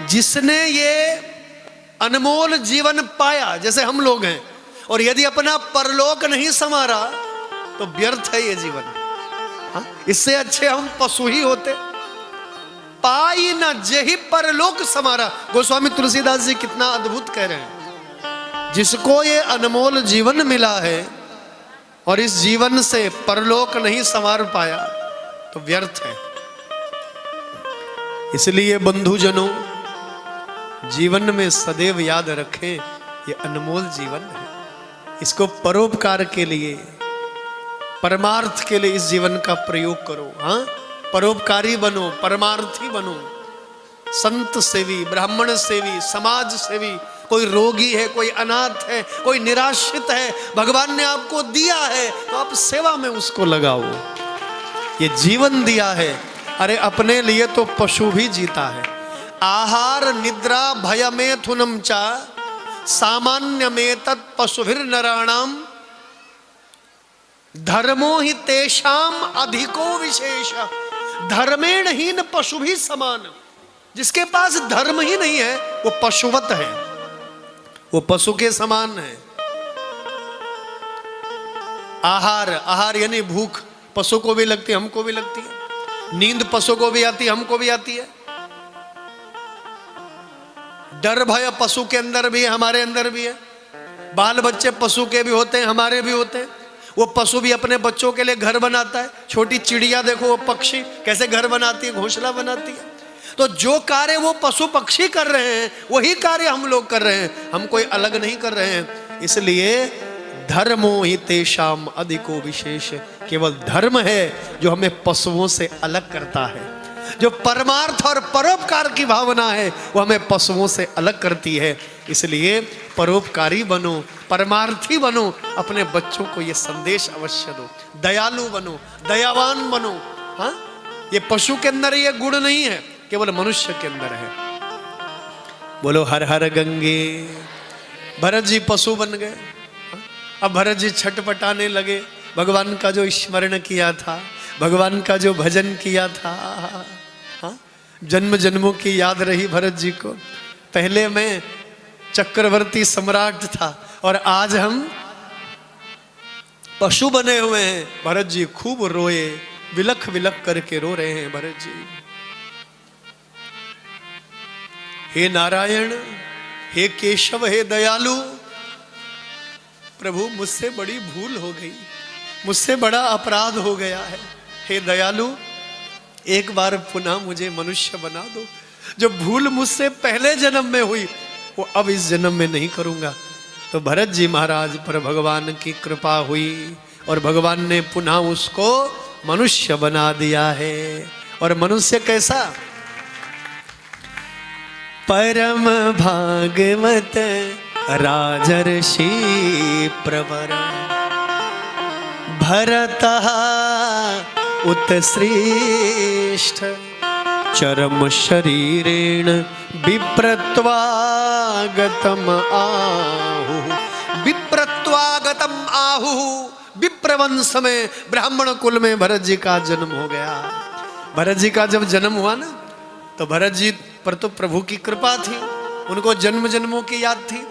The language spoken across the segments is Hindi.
जिसने ये अनमोल जीवन पाया जैसे हम लोग हैं, और यदि अपना परलोक नहीं संवारा तो व्यर्थ है ये जीवन। हाँ? इससे अच्छे हम पशु ही होते। पाई न जेहि परलोक संवारा, गोस्वामी तुलसीदास जी कितना अद्भुत कह रहे हैं। जिसको ये अनमोल जीवन मिला है और इस जीवन से परलोक नहीं संवार पाया तो व्यर्थ है। इसलिए बंधुजनों, जीवन में सदैव याद रखें ये अनमोल जीवन है। इसको परोपकार के लिए, परमार्थ के लिए इस जीवन का प्रयोग करो। हाँ, परोपकारी बनो, परमार्थी बनो, संत सेवी, ब्राह्मण सेवी, समाज सेवी। कोई रोगी है, कोई अनाथ है, कोई निराश्रित है, भगवान ने आपको दिया है तो आप सेवा में उसको लगाओ। ये जीवन दिया है, अरे अपने लिए तो पशु भी जीता है। आहार निद्रा भयमेथुनम चा सामान्य में तत् पशुभिर नराणाम धर्मो ही तेषाम अधिको विशेष। धर्मेण हीन पशु भी समान। जिसके पास धर्म ही नहीं है वो पशुवत है, वो पशु के समान है। आहार यानी भूख पशु को भी लगती है, हमको भी लगती है। नींद पशु को भी आती है, हमको भी आती है। डर भय पशु के अंदर भी है, हमारे अंदर भी है। बाल बच्चे पशु के भी होते हैं, हमारे भी होते हैं। वो पशु भी अपने बच्चों के लिए घर बनाता है। छोटी चिड़िया देखो, वो पक्षी कैसे घर बनाती है, घोंसला बनाती है। तो जो कार्य वो पशु पक्षी कर रहे हैं वही कार्य हम लोग कर रहे हैं, हम कोई अलग नहीं कर रहे हैं। इसलिए धर्मो ही तेषाम अधिको विशेष। केवल धर्म है जो हमें पशुओं से अलग करता है। जो परमार्थ और परोपकार की भावना है वो हमें पशुओं से अलग करती है। इसलिए परोपकारी बनो, परमार्थी बनो, अपने बच्चों को ये संदेश अवश्य दो। दयालु बनो, दयावान बनो। हाँ, ये पशु के अंदर ये गुण नहीं है, केवल मनुष्य के अंदर है। बोलो हर हर गंगे। भरत जी पशु बन गए। अब भरत जी छटपटाने लगे, भगवान का जो स्मरण किया था, भगवान का जो भजन किया था। हाँ, जन्म जन्मों की याद रही भरत जी को। पहले मैं चक्रवर्ती सम्राट था और आज हम पशु बने हुए हैं। भरत जी खूब रोए, विलख विलख करके रो रहे हैं भरत जी। हे नारायण, हे केशव, हे दयालु, प्रभु मुझसे बड़ी भूल हो गई, मुझसे बड़ा अपराध हो गया है। हे दयालु, एक बार पुनः मुझे मनुष्य बना दो। जो भूल मुझसे पहले जन्म में हुई वो अब इस जन्म में नहीं करूंगा। तो भरत जी महाराज पर भगवान की कृपा हुई और भगवान ने पुनः उसको मनुष्य बना दिया है। और मनुष्य कैसा? परम भागवत राजर्षि प्रवर भरतः उत्श्रेष्ठ चरम शरीरेण विप्रत्वागतम आहु। विप्रत्वागतम आहु। विप्रवंश में, ब्राह्मण कुल में भरत जी का जन्म हो गया। भरत जी का जब जन्म हुआ ना तो भरत जी पर तो प्रभु की कृपा थी, उनको जन्म जन्मों की याद थी।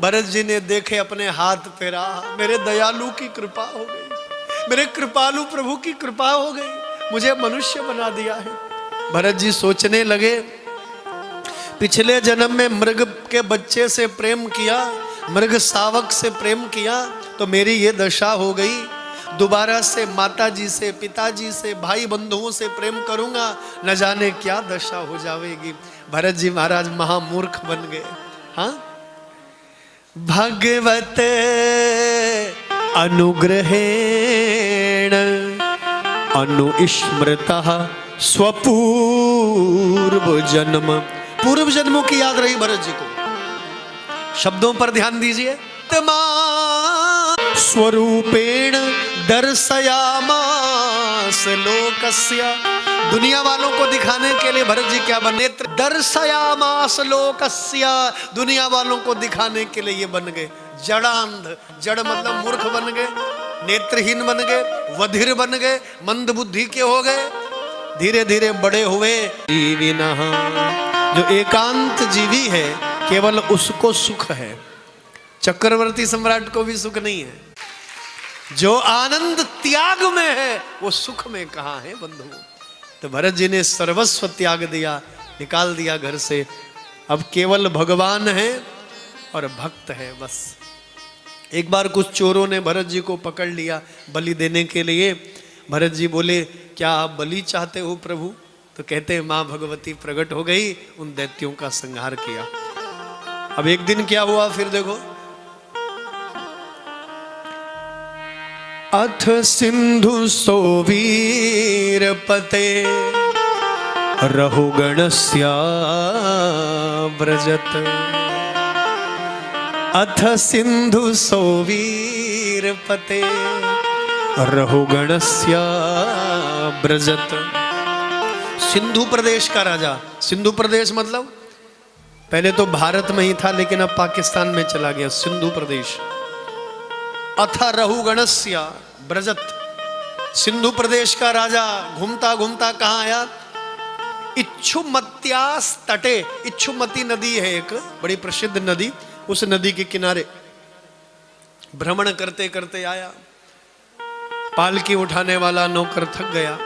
भरत जी ने देखे, अपने हाथ फेरा, मेरे दयालु की कृपा हो गई, मेरे कृपालु प्रभु की कृपा हो गई, मुझे मनुष्य बना दिया है। भरत जी सोचने लगे, पिछले जन्म में मृग के बच्चे से प्रेम किया, मृग शावक से प्रेम किया तो मेरी ये दशा हो गई। दोबारा से माता जी से, पिताजी से, भाई बंधुओं से प्रेम करूंगा, न जाने क्या दशा हो जाएगी। भरत जी महाराज महामूर्ख बन गए। हाँ, भगवत अनुग्रहेण अनुस्मृतः स्वपूर्व जन्म। पूर्व जन्मों की याद रही भरत जी को। शब्दों पर ध्यान दीजिए। स्वरूपेण दर्शयामास लोकस्य। दुनिया वालों को दिखाने के लिए भरत जी क्या बने? नेत्र। दर्शयामास लोकस्य। दुनिया वालों को दिखाने के लिए ये बन गए जड़ांध। जड़ मतलब मूर्ख बन गए, नेत्रहीन बन गए, वधिर बन गए, मंद बुद्धि के हो गए। धीरे धीरे बड़े हुए। जो एकांत जीवी है केवल उसको सुख है, चक्रवर्ती सम्राट को भी सुख नहीं है। जो आनंद त्याग में है वो सुख में कहां है बंधु। तो भरत जी ने सर्वस्व त्याग दिया, निकाल दिया घर से। अब केवल भगवान है और भक्त है बस। एक बार कुछ चोरों ने भरत जी को पकड़ लिया बलि देने के लिए। भरत जी बोले, क्या आप बलि चाहते हो प्रभु? तो कहते हैं, मां भगवती प्रकट हो गई, उन दैत्यों का संहार किया। अब एक दिन क्या हुआ फिर देखो। अथ सिंधु सोवीर पते रहुगणस्या व्रजत। अथ सिंधु सोवीर पते रहुगणस्या व्रजत। सिंधु प्रदेश का राजा, सिंधु प्रदेश मतलब पहले तो भारत में ही था लेकिन अब पाकिस्तान में चला गया, सिंधु प्रदेश। अथ रहुगणस्या व्रजत, सिंधु प्रदेश का राजा घूमता घूमता कहां आया? इच्छुमत्यास तटे, इच्छुमती नदी है एक बड़ी प्रसिद्ध नदी, उस नदी के किनारे भ्रमण करते करते आया। पालकी उठाने वाला नौकर थक गया,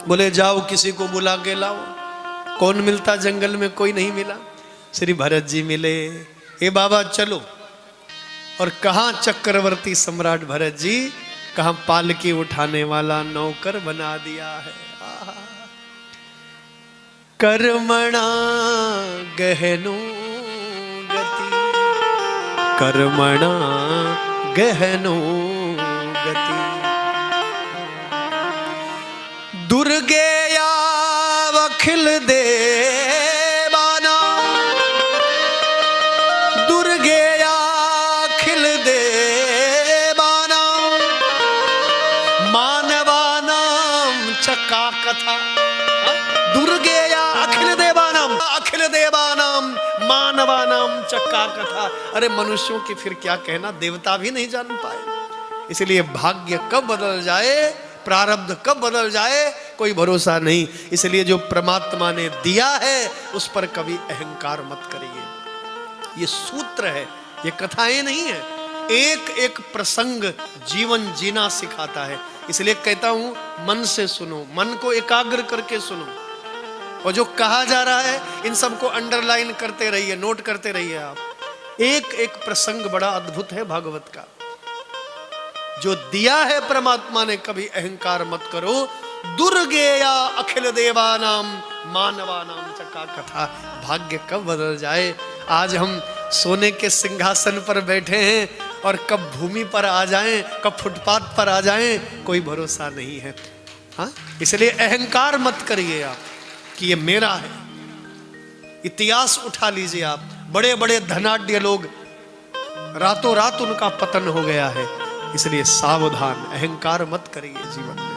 बोले जाओ किसी को बुला के लाओ। कौन मिलता जंगल में, कोई नहीं मिला। श्री भरत जी मिले, ए बाबा चलो। और कहां चक्रवर्ती सम्राट भरत जी, कहां पालकी उठाने वाला नौकर बना दिया है। कर्मणा गहनो गति, कर्मणा गहनो गति। दुर्गेया अखिल देवाना, दुर्गेया अखिल देवाना, मानवानां चक्का कथा। दुर्गेया अखिल देवानाम, अखिल देवानाम मानवानाम चक्का कथा। अरे मनुष्यों की फिर क्या कहना, देवता भी नहीं जान पाए। इसलिए भाग्य कब बदल जाए, प्रारब्ध कब बदल जाए, कोई भरोसा नहीं। इसलिए जो परमात्मा ने दिया है उस पर कभी अहंकार मत करिए। ये सूत्र है, ये कथाएं नहीं है। एक एक प्रसंग जीवन जीना सिखाता है। इसलिए कहता हूं मन से सुनो, मन को एकाग्र करके सुनो। और जो कहा जा रहा है इन सबको अंडरलाइन करते रहिए, नोट करते रहिए आप। एक एक प्रसंग बड़ा अद्भुत है भागवत का। जो दिया है परमात्मा ने, कभी अहंकार मत करो। दुर्गेया अखिल देवानाम मानवानाम चक्का कथा। भाग्य कब बदल जाए। आज हम सोने के सिंहासन पर बैठे हैं और कब भूमि पर आ जाएं, कब फुटपाथ पर आ जाएं, कोई भरोसा नहीं है। हाँ, इसलिए अहंकार मत करिए आप कि ये मेरा है। इतिहास उठा लीजिए आप, बड़े बड़े धनाढ्य लोग रातों रात उनका पतन हो गया है। इसलिए सावधान, अहंकार मत करिए जीवन में।